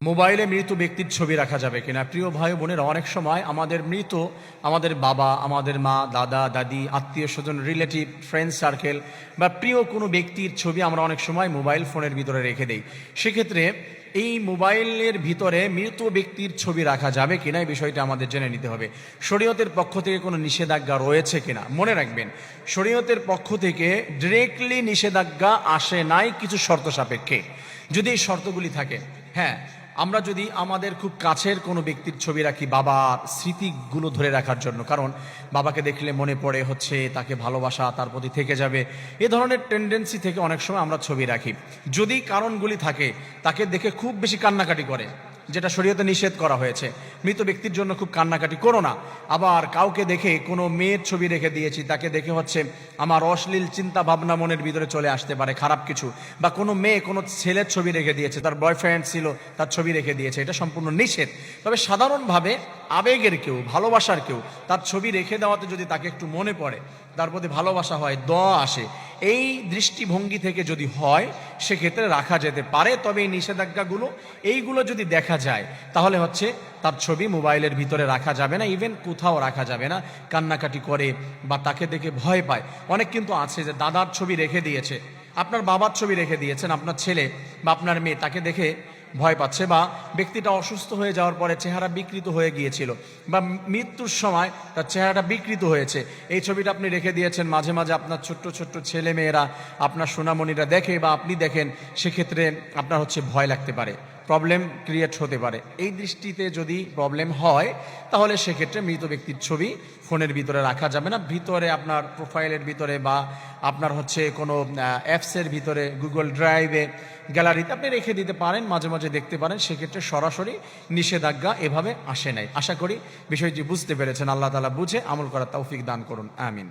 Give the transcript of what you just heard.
মোবাইলে মৃত ব্যক্তির ছবি রাখা যাবে কিনা? প্রিয় ভাই বোনেরা, অনেক সময় আমাদের বাবা, আমাদের মা, দাদা, দাদি, আত্মীয় স্বজন, রিলেটিভ, ফ্রেন্ড সার্কেল বা প্রিয় কোনো ব্যক্তির ছবি আমরা অনেক সময় মোবাইল ফোনের ভিতরে রেখে দেই। সেক্ষেত্রে এই মোবাইলের ভিতরে মৃত ব্যক্তির ছবি রাখা যাবে কিনা, এই বিষয়টা আমাদের জেনে নিতে হবে। শরীয়তের পক্ষ থেকে কোনো নিষেধাজ্ঞা রয়েছে কিনা? মনে রাখবেন, শরীয়তের পক্ষ থেকে ডিরেক্টলি নিষেধাজ্ঞা আসে নাই, কিছু শর্ত সাপেক্ষে। যদি এই শর্তগুলি থাকে, হ্যাঁ, আমরা যদি আমাদের খুব কাছের কোনো ব্যক্তির ছবি রাখি বাবার স্মৃতিগুলো ধরে রাখার জন্য, কারণ বাবাকে দেখলে মনে পড়ে হচ্ছে তাকে ভালোবাসা তার প্রতি থেকে যাবে, এ ধরনের টেন্ডেন্সি থেকে অনেক সময় আমরা ছবি রাখি। যদি কারণগুলি থাকে, তাকে দেখে খুব বেশি কান্নাকাটি করে, যেটা শরীয়তে নিষেধ করা হয়েছে, মৃত ব্যক্তির জন্য খুব কান্নাকাটি করো না। আবার কাউকে দেখে কোনো মেয়ের ছবি রেখে দিয়েছি, তাকে দেখে হচ্ছে আমার অশ্লীল চিন্তা ভাবনা মনের ভিতরে চলে আসতে পারে, খারাপ কিছু, বা কোনো মেয়ে কোনো ছেলের ছবি রেখে দিয়েছে, তার বয়ফ্রেন্ড ছিল তার ছবি রেখে দিয়েছে, এটা সম্পূর্ণ নিষেধ। তবে সাধারণভাবে আবেগের কেউ, ভালোবাসার কেউ তার ছবি রেখে দেওয়াতে যদি তাকে একটু মনে পড়ে, তার প্রতি ভালোবাসা হয়, দয়া আসে, এই দৃষ্টিভঙ্গি থেকে যদি হয়, সেক্ষেত্রে রাখা যেতে পারে। তবে এই নিষেধাজ্ঞাগুলো, এইগুলো যদি দেখা যায়, তাহলে হচ্ছে তার ছবি মোবাইলের ভিতরে রাখা যাবে না, ইভেন কোথাও রাখা যাবে না। কান্নাকাটি করে বা তাকে দেখে ভয় পায়। অনেক কিন্তু আছে যে দাদার ছবি রেখে দিয়েছে, আপনার বাবার ছবি রেখে দিয়েছেন, আপনার ছেলে বা আপনার মেয়ে তাকে দেখে ভয় পাচ্ছে, বা ব্যক্তিটা অসুস্থ হয়ে যাওয়ার পরে চেহারা বিকৃত হয়ে গিয়েছিল, বা মৃত্যুর সময় তার চেহারাটা বিকৃত হয়েছে, এই ছবিটা আপনি রেখে দিয়েছেন। মাঝে মাঝে আপনার ছোট্ট ছোট্ট ছেলে মেয়েরা, আপনার সোনামণিরা দেখে বা আপনি দেখেন, সেক্ষেত্রে আপনার হচ্ছে ভয় লাগতে পারে, প্রবলেম ক্রিয়েট হতে পারে। এই দৃষ্টিতে যদি প্রবলেম হয়, তাহলে সেক্ষেত্রে মৃত ব্যক্তির ছবি ফোনের ভিতরে রাখা যাবে না। ভিতরে আপনার প্রোফাইলের ভিতরে বা আপনার হচ্ছে কোনো অ্যাপসের ভিতরে, গুগল ড্রাইভে, গ্যালারিতে আপনি রেখে দিতে পারেন, মাঝে মাঝে দেখতে পারেন। সেক্ষেত্রে সরাসরি নিষেধাজ্ঞা এভাবে আসে নাই। আশা করি বিষয়টি বুঝতে পেরেছেন। আল্লাহ তাআলা বুঝে আমল করার তৌফিক দান করুন, আমিন।